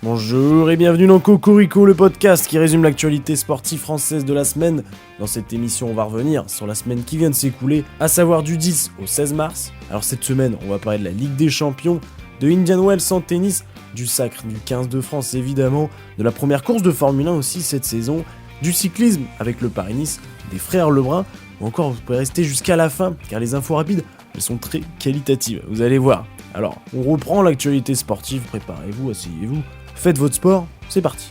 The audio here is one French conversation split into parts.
Bonjour et bienvenue dans Cocorico, le podcast qui résume l'actualité sportive française de la semaine. Dans cette émission, on va revenir sur la semaine qui vient de s'écouler, à savoir du 10 au 16 mars. Alors cette semaine, on va parler de la Ligue des Champions, de Indian Wells en tennis, du sacre du 15 de France évidemment, de la première course de Formule 1 aussi cette saison, du cyclisme avec le Paris-Nice, des frères Lebrun, ou encore vous pouvez rester jusqu'à la fin, car les infos rapides, elles sont très qualitatives, vous allez voir. Alors, on reprend l'actualité sportive, préparez-vous, asseyez-vous. Faites votre sport, c'est parti.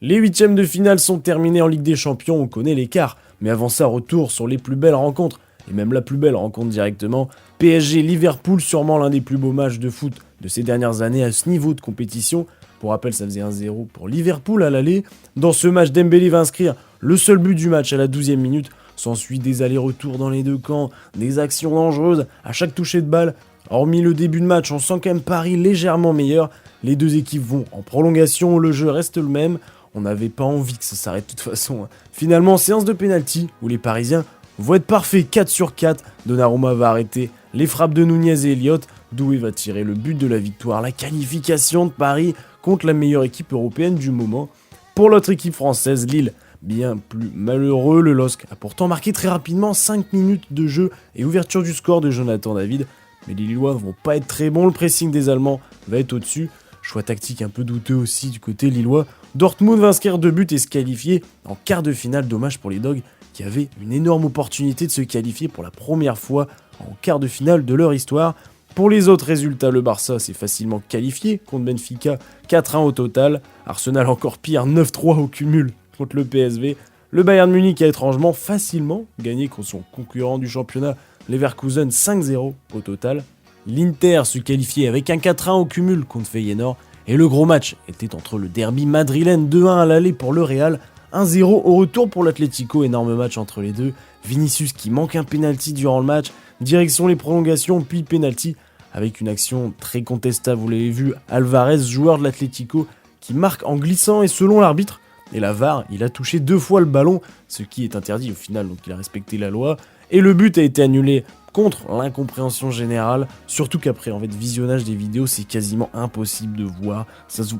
Les huitièmes de finale sont terminés en Ligue des Champions, on connaît l'écart, mais avant ça, retour sur les plus belles rencontres, et même la plus belle rencontre directement, PSG-Liverpool, sûrement l'un des plus beaux matchs de foot de ces dernières années à ce niveau de compétition. Pour rappel, ça faisait 1-0 pour Liverpool à l'aller. Dans ce match, Dembélé va inscrire le seul but du match à la 12e minute. S'ensuit des allers-retours dans les deux camps, des actions dangereuses à chaque toucher de balle. Hormis le début de match, on sent quand même Paris légèrement meilleur. Les deux équipes vont en prolongation, le jeu reste le même. On n'avait pas envie que ça s'arrête de toute façon. Finalement, séance de pénalty où les Parisiens vont être parfaits 4 sur 4. Donnarumma va arrêter les frappes de Nunez et Elliott. Doué va tirer le but de la victoire. La qualification de Paris contre la meilleure équipe européenne du moment. Pour l'autre équipe française, Lille, bien plus malheureux, le LOSC a pourtant marqué très rapidement 5 minutes de jeu et ouverture du score de Jonathan David. Mais les Lillois ne vont pas être très bons, le pressing des Allemands va être au-dessus. Choix tactique un peu douteux aussi du côté lillois. Dortmund va inscrire 2 buts et se qualifier en quart de finale. Dommage pour les Dogs qui avaient une énorme opportunité de se qualifier pour la première fois en quart de finale de leur histoire. Pour les autres résultats, le Barça s'est facilement qualifié contre Benfica, 4-1 au total. Arsenal encore pire, 9-3 au cumul contre le PSV. Le Bayern Munich a étrangement facilement gagné contre son concurrent du championnat, Leverkusen, 5-0 au total. L'Inter se qualifiait avec un 4-1 au cumul contre Feyenoord. Et le gros match était entre le derby madrilène, 2-1 à l'aller pour le Real, 1-0 au retour pour l'Atlético, énorme match entre les deux. Vinicius qui manque un penalty durant le match, direction les prolongations puis penalty. Avec une action très contestable, vous l'avez vu, Alvarez, joueur de l'Atlético, qui marque en glissant et selon l'arbitre. Et la VAR, il a touché 2 fois le ballon, ce qui est interdit au final, donc il a respecté la loi. Et le but a été annulé contre l'incompréhension générale, surtout qu'après visionnage des vidéos, c'est quasiment impossible de voir. Ça se...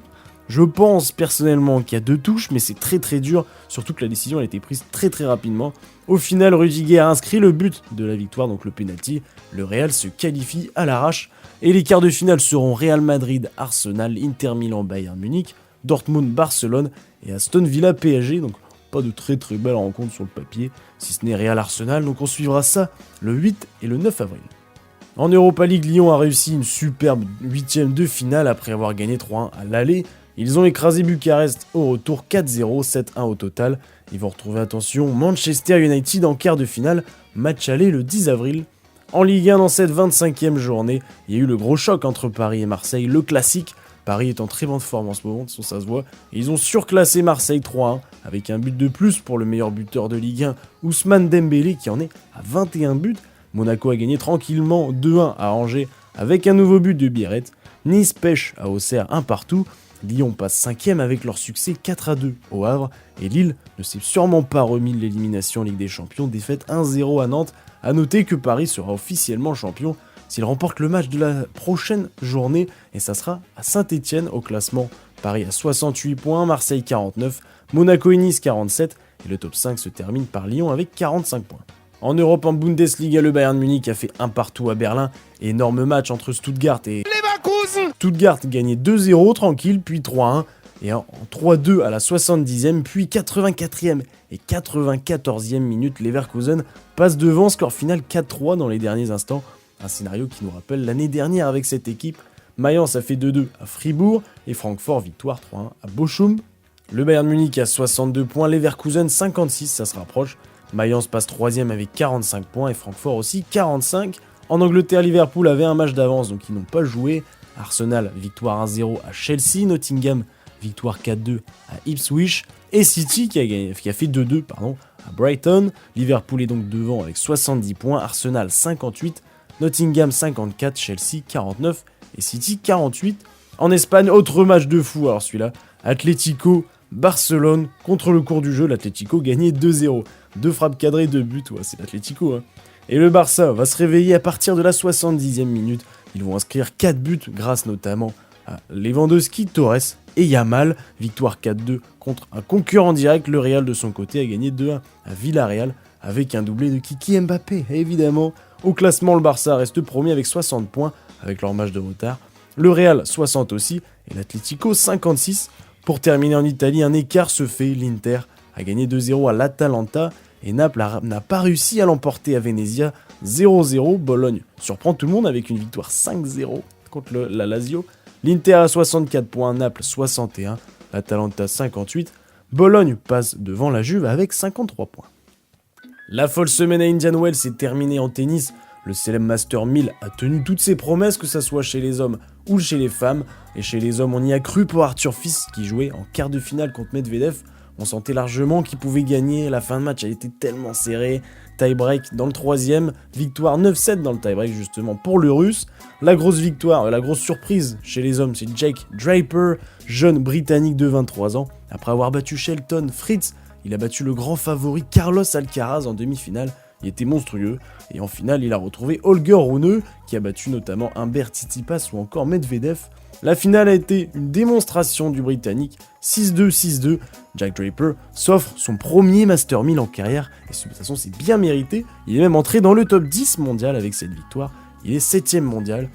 Je pense personnellement qu'il y a 2 touches, mais c'est très très dur, surtout que la décision a été prise très très rapidement. Au final, Rudiger a inscrit le but de la victoire, donc le penalty. Le Real se qualifie à l'arrache. Et les quarts de finale seront Real Madrid, Arsenal, Inter Milan, Bayern Munich, Dortmund, Barcelone et Aston Villa, PSG. Donc pas de très très belle rencontre sur le papier, si ce n'est Real Arsenal. Donc on suivra ça le 8 et le 9 avril. En Europa League, Lyon a réussi une superbe 8ème de finale après avoir gagné 3-1 à l'aller. Ils ont écrasé Bucarest au retour 4-0, 7-1 au total. Ils vont retrouver, attention, Manchester United en quart de finale, match aller le 10 avril. En Ligue 1, dans cette 25e journée, il y a eu le gros choc entre Paris et Marseille, le classique. Paris est en très bonne forme en ce moment, de toute façon ça se voit. Et ils ont surclassé Marseille 3-1, avec un but de plus pour le meilleur buteur de Ligue 1, Ousmane Dembélé, qui en est à 21 buts. Monaco a gagné tranquillement 2-1 à Angers, avec un nouveau but de Biarrette. Nice pêche à Auxerre 1 partout. Lyon passe 5ème avec leur succès 4-2 au Havre, et Lille ne s'est sûrement pas remis de l'élimination en Ligue des Champions, défaite 1-0 à Nantes. A noter que Paris sera officiellement champion s'il remporte le match de la prochaine journée, et ça sera à Saint-Etienne au classement. Paris à 68 points, Marseille 49, Monaco et Nice 47, et le top 5 se termine par Lyon avec 45 points. En Europe, en Bundesliga, le Bayern Munich a fait 1 partout à Berlin, énorme match entre Stuttgart et Leverkusen. Stuttgart gagnait 2-0 tranquille, puis 3-1, et en 3-2 à la 70e, puis 84e et 94e minute, Leverkusen passe devant, score final 4-3 dans les derniers instants. Un scénario qui nous rappelle l'année dernière avec cette équipe. Mayence a fait 2-2 à Fribourg et Francfort victoire 3-1 à Bochum. Le Bayern Munich a 62 points, Leverkusen 56, ça se rapproche. Mayence passe 3ème avec 45 points et Francfort aussi 45. En Angleterre, Liverpool avait un match d'avance donc ils n'ont pas joué. Arsenal, victoire 1-0 à Chelsea, Nottingham, victoire 4-2 à Ipswich et City qui a fait 2-2 à Brighton. Liverpool est donc devant avec 70 points, Arsenal 58, Nottingham 54, Chelsea 49 et City 48. En Espagne, autre match de fou, alors celui-là, Atlético, Barcelone, contre le cours du jeu, l'Atlético gagnait 2-0. 2 frappes cadrées, 2 buts, ouais, c'est l'Atlético. Et le Barça va se réveiller à partir de la 70e minute. Ils vont inscrire 4 buts grâce notamment à Lewandowski, Torres et Yamal. Victoire 4-2 contre un concurrent direct. Le Real de son côté a gagné 2-1 à Villarreal avec un doublé de Kiki Mbappé. Et évidemment, au classement, le Barça reste premier avec 60 points avec leur match de retard. Le Real 60 aussi et l'Atlético 56. Pour terminer en Italie, un écart se fait. L'Inter a gagné 2-0 à l'Atalanta et Naples n'a pas réussi à l'emporter à Venezia 0-0. Bologne surprend tout le monde avec une victoire 5-0 contre la Lazio. L'Inter a 64 points, Naples 61, l'Atalanta 58. Bologne passe devant la Juve avec 53 points. La folle semaine à Indian Wells est terminée en tennis. Le célèbre Master 1000 a tenu toutes ses promesses, que ce soit chez les hommes ou chez les femmes. Et chez les hommes, on y a cru pour Arthur Fils qui jouait en quart de finale contre Medvedev. On sentait largement qu'il pouvait gagner, la fin de match a été tellement serrée. Tie-break dans le 3e, victoire 9-7 dans le tie-break justement pour le Russe. La grosse victoire, la grosse surprise chez les hommes, c'est Jake Draper, jeune Britannique de 23 ans. Après avoir battu Shelton Fritz, il a battu le grand favori Carlos Alcaraz en demi-finale. Il était monstrueux, et en finale, il a retrouvé Holger Rune, qui a battu notamment Humbert Tsitsipas ou encore Medvedev. La finale a été une démonstration du Britannique, 6-2, 6-2. Jack Draper s'offre son premier Master 1000 en carrière, et de toute façon c'est bien mérité. Il est même entré dans le top 10 mondial avec cette victoire, il est 7ème mondial.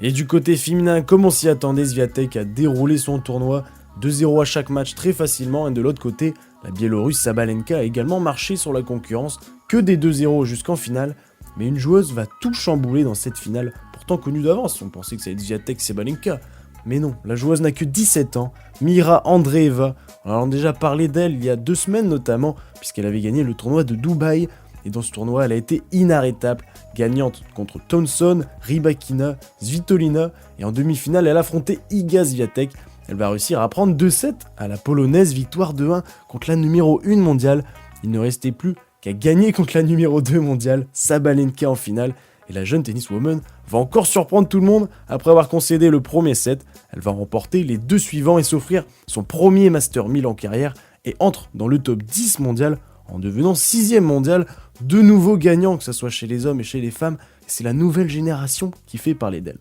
Et du côté féminin, comme on s'y attendait, Swiatek a déroulé son tournoi, 2-0 à chaque match très facilement, et de l'autre côté, la Biélorusse Sabalenka a également marché sur la concurrence, que des 2-0 jusqu'en finale, mais une joueuse va tout chambouler dans cette finale, pourtant connue d'avance, on pensait que ça allait être Swiatek-Sabalenka. Mais non, la joueuse n'a que 17 ans, Mira Andreeva. On a déjà parlé d'elle il y a 2 semaines notamment, puisqu'elle avait gagné le tournoi de Dubaï. Et dans ce tournoi, elle a été inarrêtable, gagnante contre Thompson, Rybakina, Svitolina. Et en demi-finale, elle a affronté Iga Swiatek. Elle va réussir à prendre 2-7 à la polonaise, victoire 2-1 contre la numéro 1 mondiale. Il ne restait plus qu'à gagner contre la numéro 2 mondiale, Sabalenka en finale. Et la jeune tenniswoman va encore surprendre tout le monde. Après avoir concédé le premier set, elle va remporter les 2 suivants et s'offrir son premier Master 1000 en carrière et entre dans le top 10 mondial en devenant 6ème mondial. De nouveaux gagnants, que ce soit chez les hommes et chez les femmes. C'est la nouvelle génération qui fait parler d'elle.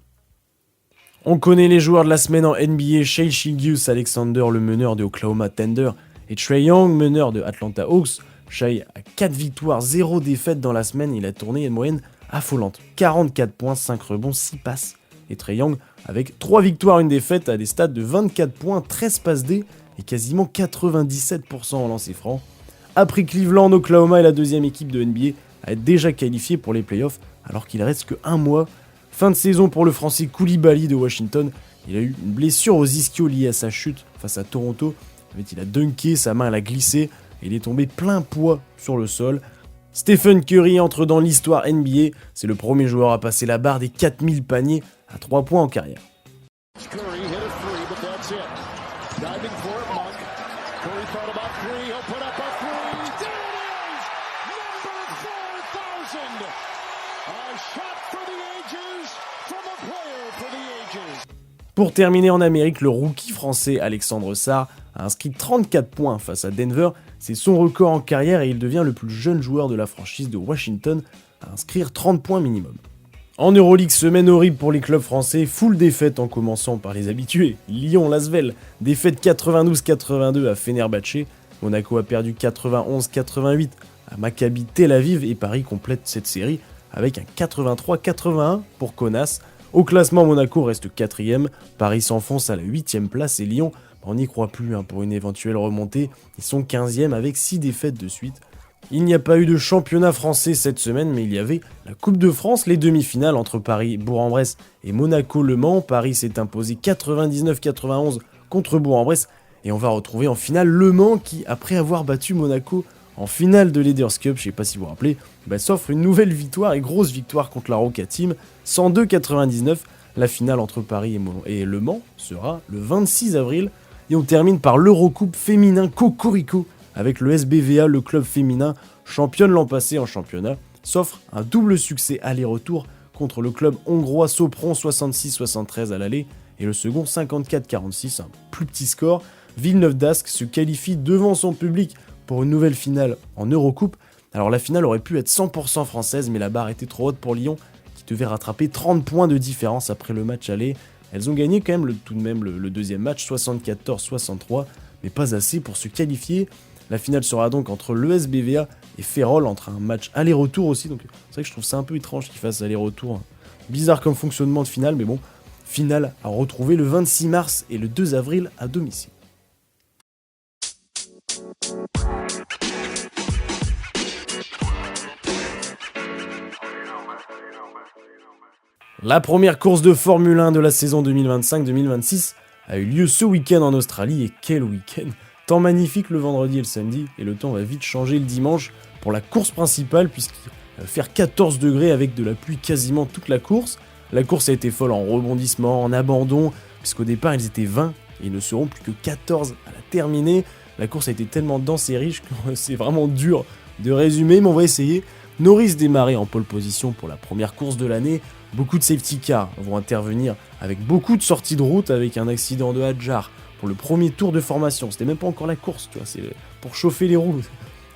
On connaît les joueurs de la semaine en NBA, Shai Gilgeous-Alexander, le meneur de Oklahoma Thunder, et Trae Young, meneur de Atlanta Hawks. Shai a 4 victoires, 0 défaites dans la semaine, il a tourné une moyenne affolante, 44 points, 5 rebonds, 6 passes. Et Trae Young, avec 3 victoires, 1 défaite, a des stats de 24 points, 13 passes D et quasiment 97% en lancer franc. Après Cleveland, Oklahoma est la 2e équipe de NBA à être déjà qualifiée pour les playoffs, alors qu'il reste que 1 mois. Fin de saison pour le français Koulibaly de Washington. Il a eu une blessure aux ischios liée à sa chute face à Toronto. En fait, il a dunké, sa main elle a glissé et il est tombé plein poids sur le sol. Stephen Curry entre dans l'histoire NBA. C'est le premier joueur à passer la barre des 4000 paniers à 3 points en carrière. Pour terminer en Amérique, le rookie français Alexandre Sarr a inscrit 34 points face à Denver. C'est son record en carrière et il devient le plus jeune joueur de la franchise de Washington à inscrire 30 points minimum. En Euroleague, semaine horrible pour les clubs français, full défaite en commençant par les habitués. Lyon-Lasvel, défaite 92-82 à Fenerbahçe. Monaco a perdu 91-88 à Maccabi Tel Aviv et Paris complète cette série avec un 83-81 pour Kaunas. Au classement, Monaco reste 4ème, Paris s'enfonce à la 8ème place et Lyon, on n'y croit plus pour une éventuelle remontée, ils sont 15ème avec 6 défaites de suite. Il n'y a pas eu de championnat français cette semaine, mais il y avait la Coupe de France, les demi-finales entre Paris, Bourg-en-Bresse et Monaco-Le Mans. Paris s'est imposé 99-91 contre Bourg-en-Bresse et on va retrouver en finale Le Mans qui, après avoir battu Monaco en finale de Leaders Cup, je sais pas si vous vous rappelez, s'offre une nouvelle victoire et grosse victoire contre la Roca Team, 102-99. La finale entre Paris et Le Mans sera le 26 avril. Et on termine par l'Eurocoupe féminin Cocorico avec le SBVA, le club féminin, championne l'an passé en championnat, s'offre un double succès aller-retour contre le club hongrois Sopron 66-73 à l'aller et le second 54-46, un plus petit score. Villeneuve d'Ascq se qualifie devant son public pour une nouvelle finale en Eurocoupe Alors la finale aurait pu être 100% française, mais la barre était trop haute pour Lyon, qui devait rattraper 30 points de différence après le match aller. Elles ont gagné quand même tout de même le deuxième match, 74-63, mais pas assez pour se qualifier. La finale sera donc entre l'ESBVA et Ferrol, entre un match aller-retour aussi, donc c'est vrai que je trouve ça un peu étrange qu'ils fassent aller-retour. Bizarre comme fonctionnement de finale, mais bon, finale à retrouver le 26 mars et le 2 avril à domicile. La première course de Formule 1 de la saison 2025-2026 a eu lieu ce week-end en Australie, et quel week-end! Temps magnifique le vendredi et le samedi, et le temps va vite changer le dimanche pour la course principale, puisqu'il va faire 14 degrés avec de la pluie quasiment toute la course. La course a été folle en rebondissement, en abandon, puisqu'au départ ils étaient 20, et ils ne seront plus que 14 à la terminer. La course a été tellement dense et riche que c'est vraiment dur de résumer, mais on va essayer. Norris démarrait en pole position pour la première course de l'année. Beaucoup de safety cars vont intervenir avec beaucoup de sorties de route, avec un accident de Hadjar pour le premier tour de formation. C'était même pas encore la course, tu vois, c'est pour chauffer les roues.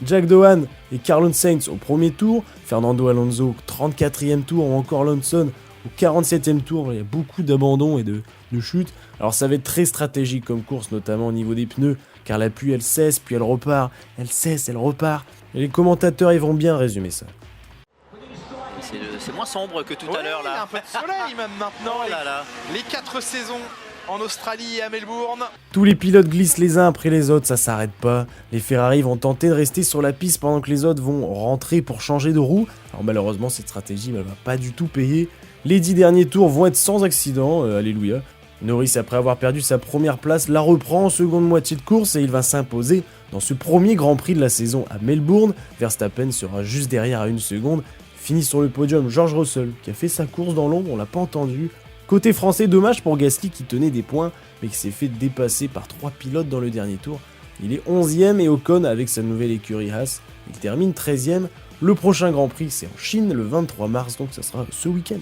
Jack Doohan et Carlos Sainz au premier tour, Fernando Alonso au 34e tour, ou encore Lawson au 47e tour. Il y a beaucoup d'abandons et de chutes. Alors ça va être très stratégique comme course, notamment au niveau des pneus, car la pluie elle cesse, puis elle repart, elle cesse, elle repart. Et les commentateurs ils vont bien résumer ça. C'est moins sombre que tout à l'heure là. Il y a un peu de soleil même maintenant. Oh là là. Les 4 saisons en Australie et à Melbourne. Tous les pilotes glissent les uns après les autres, ça s'arrête pas. Les Ferrari vont tenter de rester sur la piste pendant que les autres vont rentrer pour changer de roue. Alors malheureusement cette stratégie va pas du tout payer. Les 10 derniers tours vont être sans accident, alléluia. Norris, après avoir perdu sa première place, la reprend en seconde moitié de course et il va s'imposer dans ce premier Grand Prix de la saison à Melbourne. Verstappen sera juste derrière à 1 seconde. Finit sur le podium George Russell, qui a fait sa course dans l'ombre, on l'a pas entendu. Côté français, dommage pour Gasly qui tenait des points, mais qui s'est fait dépasser par 3 pilotes dans le dernier tour. Il est 11e et Ocon, avec sa nouvelle écurie Haas, il termine 13e. Le prochain Grand Prix, c'est en Chine le 23 mars, donc ça sera ce week-end.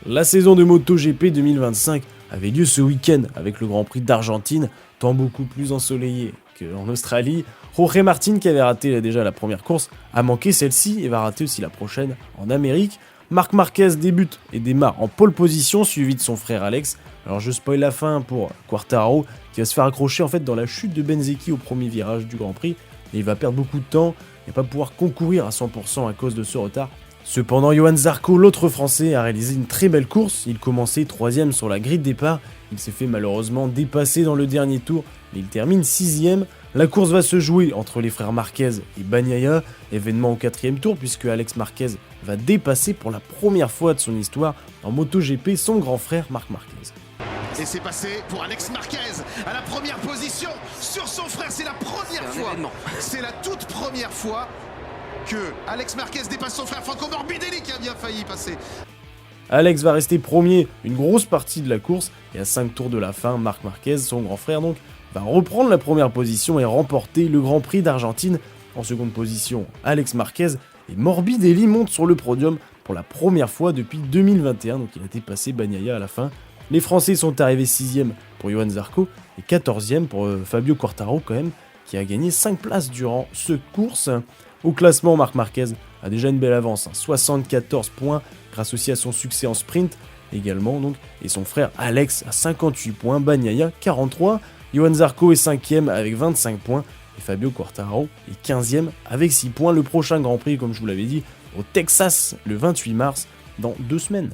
La saison de MotoGP 2025 avait lieu ce week-end avec le Grand Prix d'Argentine, temps beaucoup plus ensoleillé qu'en Australie. Jorge Martin, qui avait raté déjà la première course, a manqué celle-ci et va rater aussi la prochaine en Amérique. Marc Marquez débute et démarre en pole position, suivi de son frère Alex. Alors je spoil la fin pour Quartararo, qui va se faire accrocher en fait dans la chute de Bezzecchi au premier virage du Grand Prix. Et il va perdre beaucoup de temps et pas pouvoir concourir à 100% à cause de ce retard. Cependant, Johan Zarco, l'autre français, a réalisé une très belle course. Il commençait 3ème sur la grille de départ. Il s'est fait malheureusement dépasser dans le dernier tour, mais il termine 6ème. La course va se jouer entre les frères Marquez et Bagnaia, événement au 4ème tour puisque Alex Marquez va dépasser pour la première fois de son histoire en MotoGP son grand frère Marc Marquez. Et c'est passé pour Alex Marquez à la première position sur son frère, c'est la première fois, c'est la toute première fois que Alex Marquez dépasse son frère Franco Morbidelli qui a bien failli passer. Alex va rester premier une grosse partie de la course et à 5 tours de la fin, Marc Marquez, son grand frère donc, va reprendre la première position et remporter le Grand Prix d'Argentine. En seconde position, Alex Marquez et Morbidelli monte sur le podium pour la première fois depuis 2021, donc il a dépassé Bagnaia à la fin. Les Français sont arrivés 6ème pour Johan Zarco et 14ème pour Fabio Quartararo quand même, qui a gagné 5 places durant ce course. Au classement, Marc Marquez a déjà une belle avance, 74 points, grâce aussi à son succès en sprint également, donc, et son frère Alex a 58 points, Bagnaia 43, Johan Zarco est 5ème avec 25 points, et Fabio Quartararo est 15ème avec 6 points. Le prochain Grand Prix, comme je vous l'avais dit, au Texas le 28 mars, dans 2 semaines.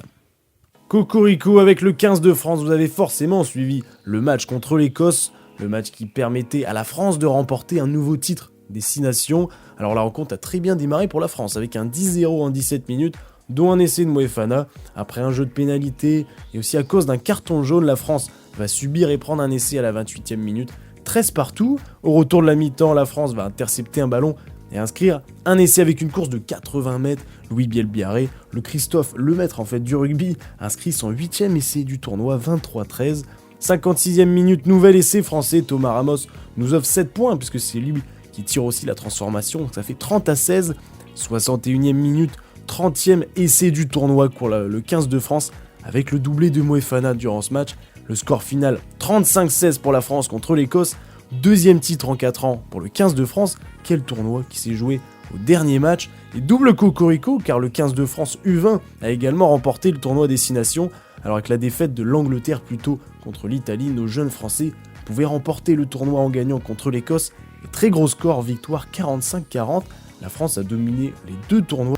Cocorico avec le 15 de France, vous avez forcément suivi le match contre l'Écosse, le match qui permettait à la France de remporter un nouveau titre des 6 nations. Alors la rencontre a très bien démarré pour la France avec un 10-0 en 17 minutes, dont un essai de Moefana. Après un jeu de pénalité et aussi à cause d'un carton jaune, la France va subir et prendre un essai à la 28e minute. 13 partout. Au retour de la mi-temps, la France va intercepter un ballon et inscrire un essai avec une course de 80 mètres. Louis Bielbiarré, le Christophe Lemaître en fait du rugby, inscrit son 8e essai du tournoi, 23-13. 56e minute, nouvel essai français, Thomas Ramos nous offre 7 points puisque c'est lui qui tire aussi la transformation, donc ça fait 30-16. 61e minute, 30e essai du tournoi pour le 15 de France avec le doublé de Moefana durant ce match. Le score final 35-16 pour la France contre l'Écosse. Deuxième titre en 4 ans pour le 15 de France. Quel tournoi qui s'est joué au dernier match. Et double cocorico car le 15 de France U20 a également remporté le tournoi Destination. Alors avec la défaite de l'Angleterre plus tôt contre l'Italie, nos jeunes Français pouvaient remporter le tournoi en gagnant contre l'Écosse. Et très gros score, victoire 45-40. La France a dominé les 2 tournois.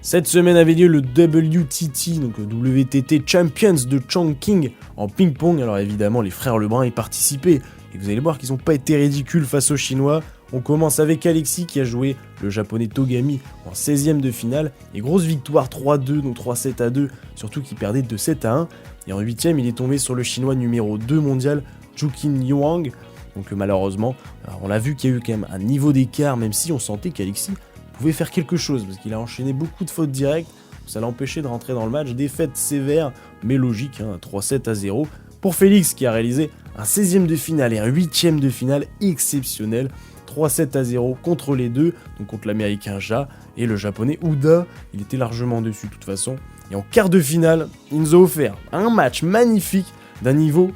Cette semaine avait lieu le WTT, donc le WTT Champions de Chongqing en ping-pong. Alors évidemment, les frères Lebrun y participaient. Et vous allez voir qu'ils n'ont pas été ridicules face aux Chinois. On commence avec Alexis qui a joué le japonais Togami en 16e de finale. Et grosse victoire 3-2, donc 3-7-2, surtout qu'il perdait 2-7-1. Et en 8e, il est tombé sur le chinois numéro 2 mondial, Juqin Yuang. Donc malheureusement, on l'a vu qu'il y a eu quand même un niveau d'écart, même si on sentait qu'Alexis pouvait faire quelque chose, parce qu'il a enchaîné beaucoup de fautes directes. Ça l'a empêché de rentrer dans le match. Défaite sévère, mais logique, 3-7-0. Pour Félix qui a réalisé un 16e de finale et un 8e de finale exceptionnel. 3-7-0 contre les deux, donc contre l'américain Ja et le japonais Uda. Il était largement dessus de toute façon. Et en quart de finale, il nous a offert un match magnifique d'un niveau...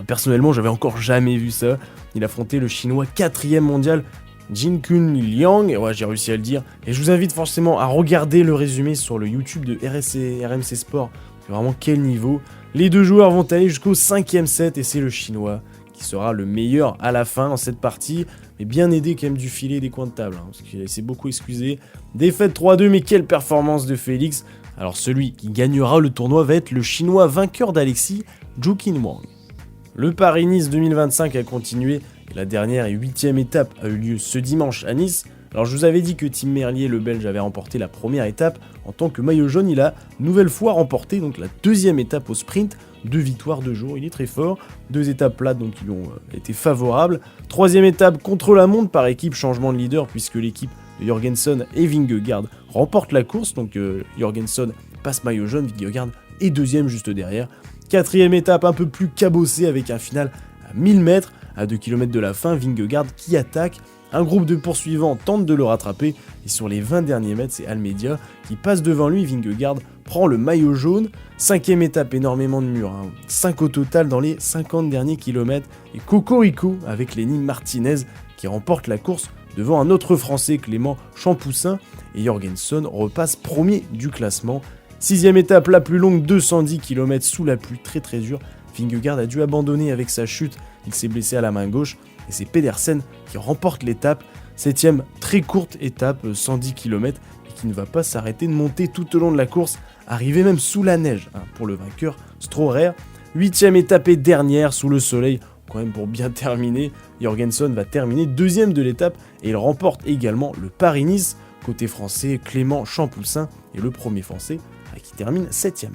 personnellement, j'avais encore jamais vu ça. Il affrontait le chinois 4e mondial, Jinkun Liang, ouais, j'ai réussi à le dire. Et je vous invite forcément à regarder le résumé sur le YouTube de RMC Sport. C'est vraiment quel niveau. Les deux joueurs vont aller jusqu'au 5e set et c'est le chinois qui sera le meilleur à la fin dans cette partie. Mais bien aidé quand même du filet et des coins de table, parce qu'il s'est beaucoup excusé. Défaite 3-2, mais quelle performance de Félix. Alors celui qui gagnera le tournoi va être le chinois vainqueur d'Alexis, Juqin Wang. Le Paris-Nice 2025 a continué et la dernière et 8e étape a eu lieu ce dimanche à Nice. Alors je vous avais dit que Tim Merlier, le Belge, avait remporté la première étape. En tant que maillot jaune, il a nouvelle fois remporté donc la 2e étape au sprint. 2 victoires de jour, il est très fort. 2 étapes plates donc qui lui ont été favorables. 3e étape contre la montre par équipe, changement de leader puisque l'équipe de Jorgensen et Vingegaard remporte la course. Donc Jorgensen passe maillot jaune, Vingegaard est 2e juste derrière. 4e étape un peu plus cabossée avec un final à 1000 mètres. À 2 km de la fin, Vingegaard qui attaque. Un groupe de poursuivants tente de le rattraper. Et sur les 20 derniers mètres, c'est Almeida qui passe devant lui. Vingegaard prend le maillot jaune. 5e étape, énormément de murs. 5 au total dans les 50 derniers kilomètres. Et Cocorico avec Lenny Martinez qui remporte la course devant un autre Français, Clément Champoussin. Et Jorgensen repasse premier du classement. 6e étape la plus longue, 210 km sous la pluie, très très dur. Vingegaard a dû abandonner avec sa chute, il s'est blessé à la main gauche. Et c'est Pedersen qui remporte l'étape. 7e, très courte étape, 110 km, et qui ne va pas s'arrêter de monter tout au long de la course, arriver même sous la neige pour le vainqueur Strohrer. 8e étape et dernière, sous le soleil, quand même pour bien terminer. Jorgensen va terminer 2e de l'étape et il remporte également le Paris-Nice. Côté français, Clément Champoussin est le premier français qui termine 7e.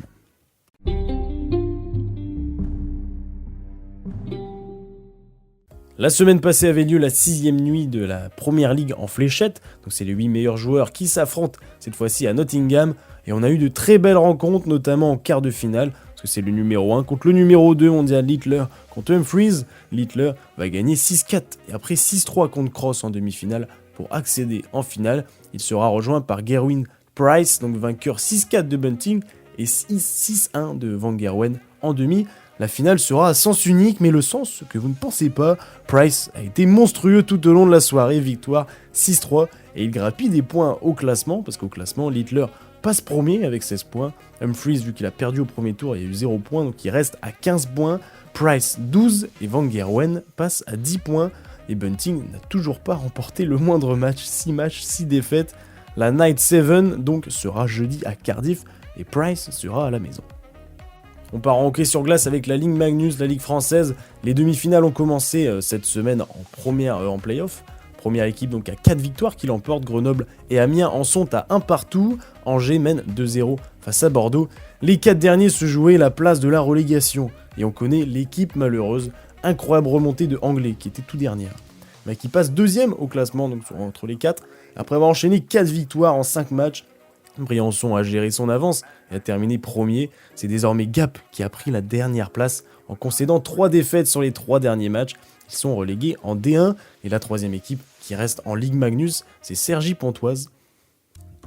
La semaine passée avait lieu la 6e nuit de la Première Ligue en fléchette, donc c'est les 8 meilleurs joueurs qui s'affrontent cette fois-ci à Nottingham, et on a eu de très belles rencontres, notamment en quart de finale, parce que c'est le numéro 1 contre le numéro 2 mondial Littler contre Humphries. Littler va gagner 6-4, et après 6-3 contre Cross en demi-finale pour accéder en finale. Il sera rejoint par Gerwin Price, donc vainqueur 6-4 de Bunting, et 6-1 de Van Gerwen en demi. La finale sera à sens unique, mais le sens que vous ne pensez pas. Price a été monstrueux tout au long de la soirée, victoire 6-3, et il grappille des points au classement, parce qu'au classement, Littler passe premier avec 16 points. Humphries, vu qu'il a perdu au premier tour, il y a eu 0 points, donc il reste à 15 points. Price 12, et Van Gerwen passe à 10 points. Et Bunting n'a toujours pas remporté le moindre match, 6 matchs, 6 défaites. La Night 7 donc sera jeudi à Cardiff, et Price sera à la maison. On part en hockey sur glace avec la Ligue Magnus, la Ligue française. Les demi-finales ont commencé cette semaine en play-off. Première équipe donc à 4 victoires qui l'emporte. Grenoble et Amiens en sont à 1 partout. Angers mène 2-0 face à Bordeaux. Les 4 derniers se jouaient la place de la relégation. Et on connaît l'équipe malheureuse. Incroyable remontée de Anglais qui était tout dernière, mais qui passe 2e au classement donc entre les 4. Après avoir enchaîné 4 victoires en 5 matchs. Briançon a géré son avance et a terminé premier. C'est désormais Gap qui a pris la dernière place en concédant 3 défaites sur les 3 derniers matchs. Ils sont relégués en D1 et la 3e équipe qui reste en Ligue Magnus, c'est Cergy-Pontoise.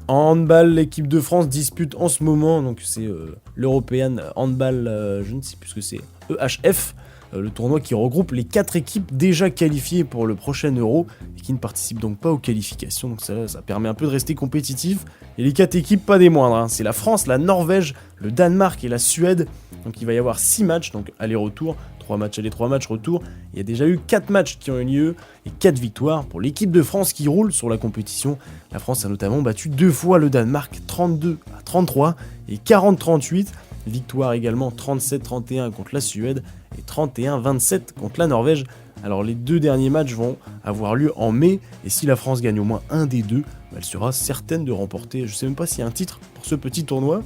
En handball, l'équipe de France dispute en ce moment, donc c'est l'European Handball, je ne sais plus ce que c'est, EHF. le tournoi qui regroupe les 4 équipes déjà qualifiées pour le prochain Euro et qui ne participent donc pas aux qualifications, donc ça permet un peu de rester compétitif. Et les 4 équipes, pas des moindres, hein. C'est la France, la Norvège, le Danemark et la Suède, donc il va y avoir 6 matchs, donc aller-retour, 3 matchs aller, 3 matchs retour. Il y a déjà eu 4 matchs qui ont eu lieu et 4 victoires pour l'équipe de France qui roule sur la compétition. La France a notamment battu 2 fois le Danemark, 32-33 et 40-38. Victoire également 37-31 contre la Suède et 31-27 contre la Norvège. Alors les 2 derniers matchs vont avoir lieu en mai et si la France gagne au moins un des 2, elle sera certaine de remporter, je sais même pas s'il y a un titre pour ce petit tournoi,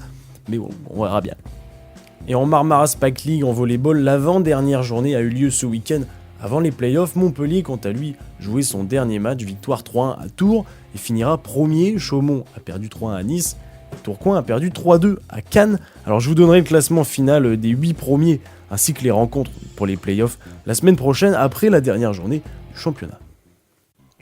mais bon, on verra bien. Et en Marmara Spike League en volleyball, l'avant-dernière journée a eu lieu ce week-end. Avant les playoffs, Montpellier quant à lui jouait son dernier match, victoire 3-1 à Tours et finira premier. Chaumont a perdu 3-1 à Nice. Tourcoing a perdu 3-2 à Cannes. Alors je vous donnerai le classement final des 8 premiers ainsi que les rencontres pour les playoffs la semaine prochaine après la dernière journée du championnat.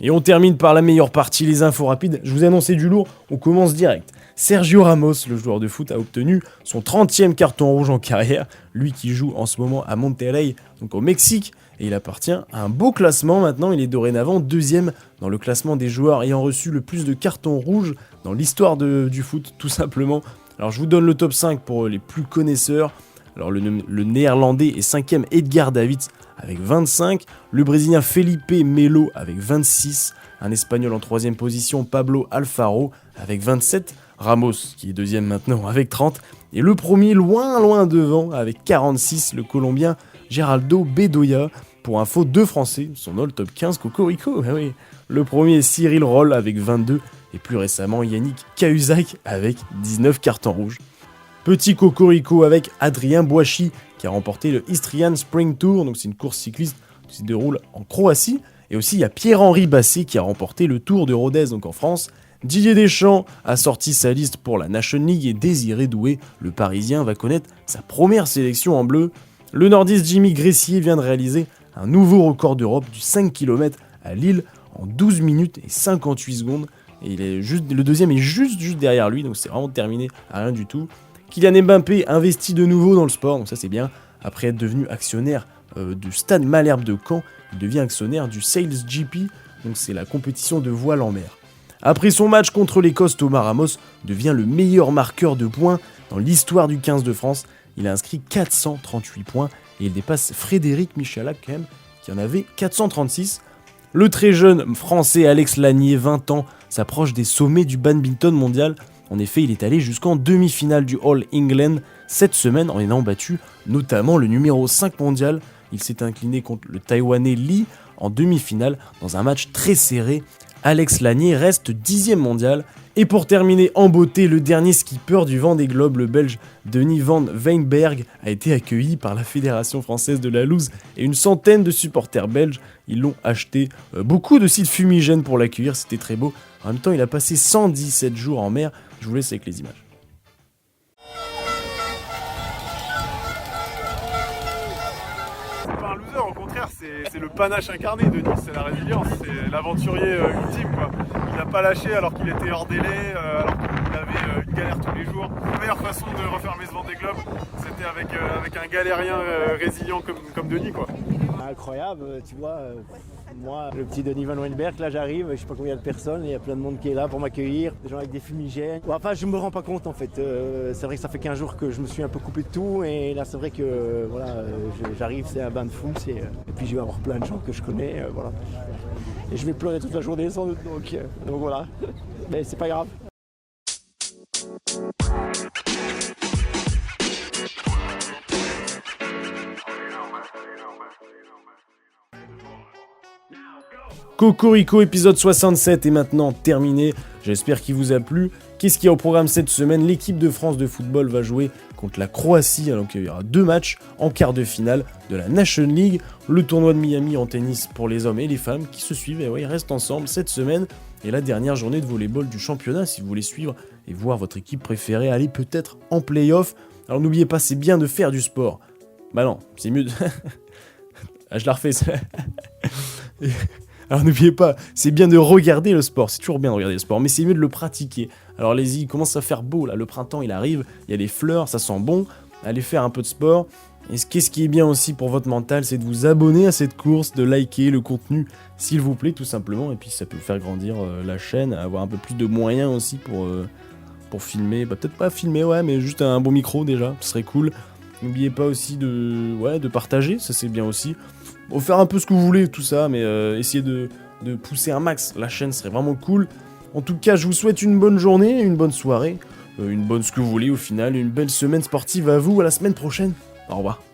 Et on termine par la meilleure partie, les infos rapides. Je vous ai annoncé du lourd, on commence direct. Sergio Ramos, le joueur de foot, a obtenu son 30e carton rouge en carrière. Lui qui joue en ce moment à Monterrey, donc au Mexique. Et il appartient à un beau classement maintenant, il est dorénavant 2e dans le classement des joueurs ayant reçu le plus de cartons rouges dans l'histoire du foot, tout simplement. Alors je vous donne le top 5 pour les plus connaisseurs. Alors le néerlandais est 5e Edgar Davids avec 25, le brésilien Felipe Melo avec 26, un espagnol en 3e position Pablo Alfaro avec 27, Ramos qui est 2e maintenant avec 30, et le premier loin devant avec 46, le colombien Geraldo Bedoya. Pour info, 2 Français sont dans le top 15 Cocorico. Ah oui. Le premier est Cyril Roll avec 22 et plus récemment Yannick Cahuzac avec 19 cartons rouges. Petit Cocorico avec Adrien Boissy qui a remporté le Istrian Spring Tour, donc c'est une course cycliste qui se déroule en Croatie. Et aussi il y a Pierre-Henri Basset qui a remporté le Tour de Rodez donc en France. Didier Deschamps a sorti sa liste pour la Nation League et Désiré Doué, le Parisien, va connaître sa première sélection en bleu. Le nordiste Jimmy Gressier vient de réaliser un nouveau record d'Europe du 5 km à Lille en 12 minutes et 58 secondes. Et le deuxième est juste derrière lui, donc c'est vraiment terminé à rien du tout. Kylian Mbappé investit de nouveau dans le sport, donc ça c'est bien. Après être devenu actionnaire du Stade Malherbe de Caen, il devient actionnaire du Sails GP, donc c'est la compétition de voile en mer. Après son match contre l'Écosse, Thomas Ramos devient le meilleur marqueur de points dans l'histoire du 15 de France. Il a inscrit 438 points et il dépasse Frédéric Michalak quand même, qui en avait 436. Le très jeune français Alex Lanier, 20 ans, s'approche des sommets du badminton mondial. En effet, il est allé jusqu'en demi-finale du All England cette semaine en ayant battu notamment le numéro 5 mondial. Il s'est incliné contre le Taïwanais Li en demi-finale dans un match très serré. Alex Lanier reste 10e mondial. Et pour terminer en beauté, le dernier skipper du Vendée Globe, le Belge Denis Van Weinberg, a été accueilli par la Fédération Française de la Loose et une centaine de supporters belges. Ils l'ont acheté. Beaucoup de sites fumigènes pour l'accueillir, c'était très beau. En même temps, il a passé 117 jours en mer. Je vous laisse avec les images. C'est pas un loser, au contraire, c'est le panache incarné de Nice, c'est la résilience, c'est l'aventurier ultime, quoi. Il n'a pas lâché alors qu'il était hors délai, alors qu'il avait une galère tous les jours. La meilleure façon de refermer ce Vendée Globe, c'était avec un galérien résilient comme Denis, quoi. Incroyable, tu vois. Moi, le petit Denis Van Weinberg, là j'arrive, je sais pas combien de personnes, il y a plein de monde qui est là pour m'accueillir, des gens avec des fumigènes. Enfin, je me rends pas compte en fait. C'est vrai que ça fait 15 jours que je me suis un peu coupé de tout et là c'est vrai que voilà, j'arrive, c'est un bain de foule, et puis je vais avoir plein de gens que je connais, voilà. Et je vais pleurer toute la journée sans doute, donc voilà. Mais c'est pas grave. Cocorico épisode 67 est maintenant terminé, j'espère qu'il vous a plu. Qu'est-ce qu'il y a au programme cette semaine? L'équipe de France de football va jouer contre la Croatie, alors qu'il y aura 2 matchs en quart de finale de la Nation League. Le tournoi de Miami en tennis pour les hommes et les femmes qui se suivent, et ouais, ils restent ensemble cette semaine. Et la dernière journée de volleyball du championnat, si vous voulez suivre et voir votre équipe préférée aller peut-être en play-off. Alors n'oubliez pas, c'est bien de faire du sport. Bah non, c'est mieux de... Ah, je la refais, ça. Alors n'oubliez pas, c'est bien de regarder le sport, c'est toujours bien de regarder le sport, mais c'est mieux de le pratiquer. Alors allez-y, il commence à faire beau là, le printemps il arrive, il y a des fleurs, ça sent bon, allez faire un peu de sport. Et qu'est-ce qui est bien aussi pour votre mental, c'est de vous abonner à cette course, de liker le contenu, s'il vous plaît, tout simplement. Et puis ça peut faire grandir la chaîne, avoir un peu plus de moyens aussi pour filmer. Bah, peut-être pas filmer, ouais, mais juste un bon micro déjà, ce serait cool. N'oubliez pas aussi de partager, ça c'est bien aussi. Bon, faire un peu ce que vous voulez, tout ça, mais essayez de pousser un max. La chaîne serait vraiment cool. En tout cas, je vous souhaite une bonne journée, une bonne soirée, une bonne ce que vous voulez au final, une belle semaine sportive à vous, à la semaine prochaine. Au revoir.